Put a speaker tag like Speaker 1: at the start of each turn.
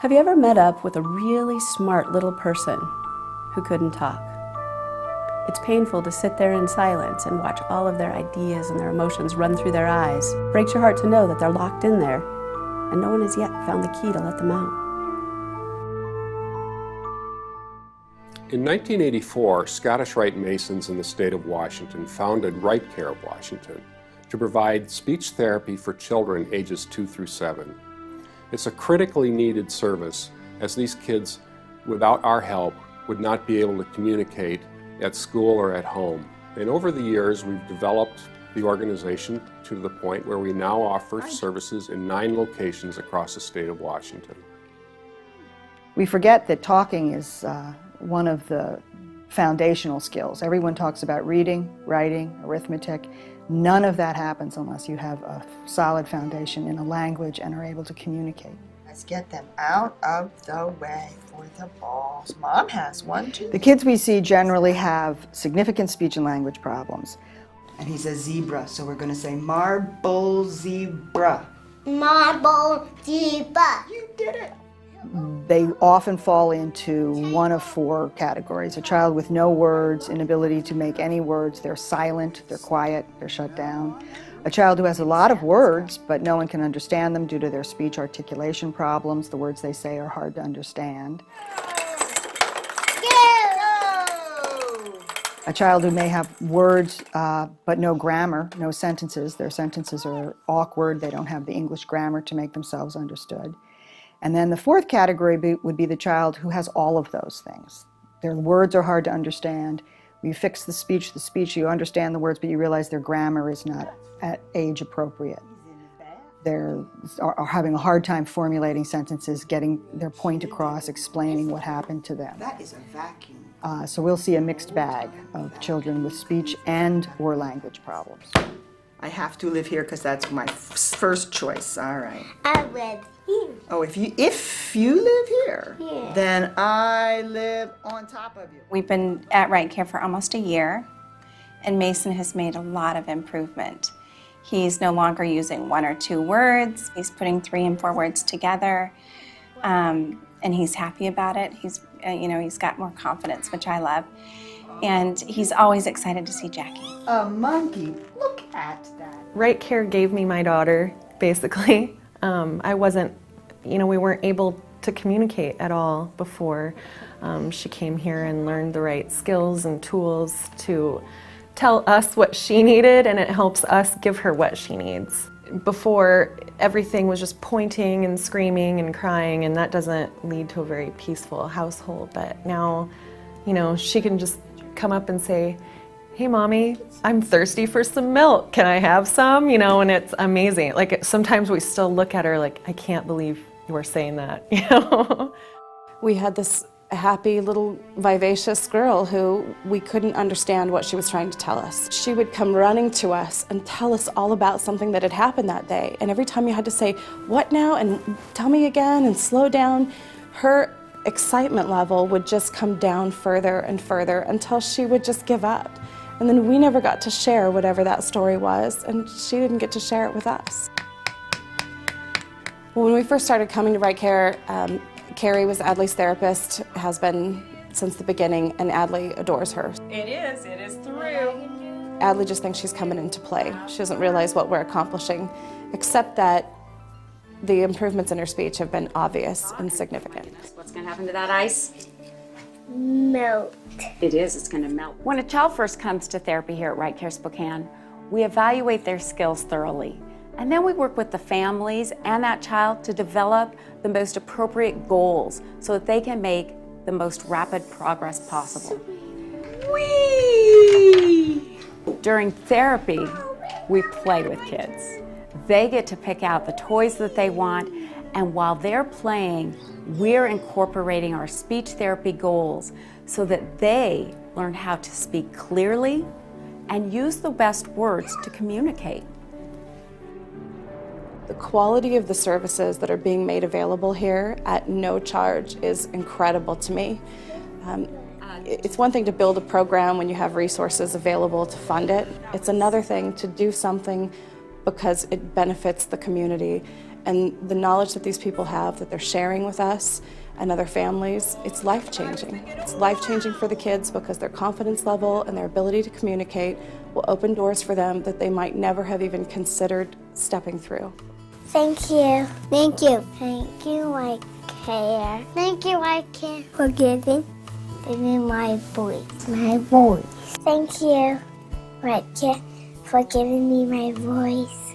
Speaker 1: Have you ever met up with a really smart little person who couldn't talk? It's painful to sit there in silence and watch all of their ideas and their emotions run through their eyes. It breaks your heart to know that they're locked in there, and no one has yet found the key to let them out.
Speaker 2: In 1984, Scottish Rite Masons in the state of Washington founded RiteCare of Washington to provide speech therapy for children ages 2 through 7. It's a critically needed service, as these kids, without our help, would not be able to communicate at school or at home. And over the years, we've developed the organization to the point where we now offer services in 9 locations across the state of Washington.
Speaker 3: We forget that talking is one of the foundational skills. Everyone talks about reading, writing, arithmetic. None of that happens unless you have a solid foundation in a language and are able to communicate.
Speaker 4: Let's get them out of the way for the balls. Mom has one too.
Speaker 3: The kids we see generally have significant speech and language problems.
Speaker 4: And he's a zebra, so we're going to say marble zebra.
Speaker 5: Marble zebra.
Speaker 4: You did it.
Speaker 3: They often fall into one of 4 categories. A child with no words, inability to make any words, they're silent, they're quiet, they're shut down. A child who has a lot of words, but no one can understand them due to their speech articulation problems. The words they say are hard to understand. A child who may have words, but no grammar, no sentences. Their sentences are awkward, they don't have the English grammar to make themselves understood. And then the 4th category would be the child who has all of those things. Their words are hard to understand. You fix the speech, you understand the words, but you realize their grammar is not at age appropriate. They're having a hard time formulating sentences, getting their point across, explaining what happened to them.
Speaker 4: That is a vacuum.
Speaker 3: So we'll see a mixed bag of children with speech and or language problems.
Speaker 4: I have to live here because that's my first choice. All right.
Speaker 5: I live here.
Speaker 4: Oh, if you live here,
Speaker 5: Yeah.
Speaker 4: then I live on top of you.
Speaker 6: We've been at RiteCare for almost a year, and Mason has made a lot of improvement. He's no longer using 1 or 2 words. He's putting 3 and 4 words together, and he's happy about it. He's got more confidence, which I love. And he's always excited to see Jackie.
Speaker 4: A monkey, look at that.
Speaker 7: RiteCare gave me my daughter, basically. We weren't able to communicate at all before she came here and learned the right skills and tools to tell us what she needed, and it helps us give her what she needs. Before, everything was just pointing and screaming and crying, and that doesn't lead to a very peaceful household. But now, she can just come up and say, "Hey, Mommy, I'm thirsty for some milk. Can I have some?" And it's amazing. Like, sometimes we still look at her like, "I can't believe you were saying that."
Speaker 1: We had this happy little vivacious girl who we couldn't understand what she was trying to tell us. She would come running to us and tell us all about something that had happened that day. And every time you had to say, "What now?" and "Tell me again," and slow down, her excitement level would just come down further and further until she would just give up. And then we never got to share whatever that story was, and she didn't get to share it with us. Well, when we first started coming to RiteCare, Carrie was Adley's therapist, has been since the beginning, and Adley adores her.
Speaker 8: It is through.
Speaker 1: Adley just thinks she's coming into play. She doesn't realize what we're accomplishing, except that the improvements in her speech have been obvious and significant.
Speaker 8: What's going to happen to that ice?
Speaker 5: Melt.
Speaker 8: It is, it's going to melt. When a child first comes to therapy here at RiteCare Spokane, we evaluate their skills thoroughly. And then we work with the families and that child to develop the most appropriate goals so that they can make the most rapid progress possible. Whee! During therapy, we play with kids. They get to pick out the toys that they want, and while they're playing, we're incorporating our speech therapy goals so that they learn how to speak clearly and use the best words to communicate.
Speaker 1: The quality of the services that are being made available here at no charge is incredible to me. It's one thing to build a program when you have resources available to fund it. It's another thing to do something because it benefits the community And the knowledge that these people have that they're sharing with us and other families, it's life-changing. It's life-changing for the kids because their confidence level and their ability to communicate will open doors for them that they might never have even considered stepping through.
Speaker 5: Thank you. Thank you. Thank you, RiteCare. Thank you, RiteCare, for giving me my voice. My voice. Thank you, RiteCare, for giving me my voice.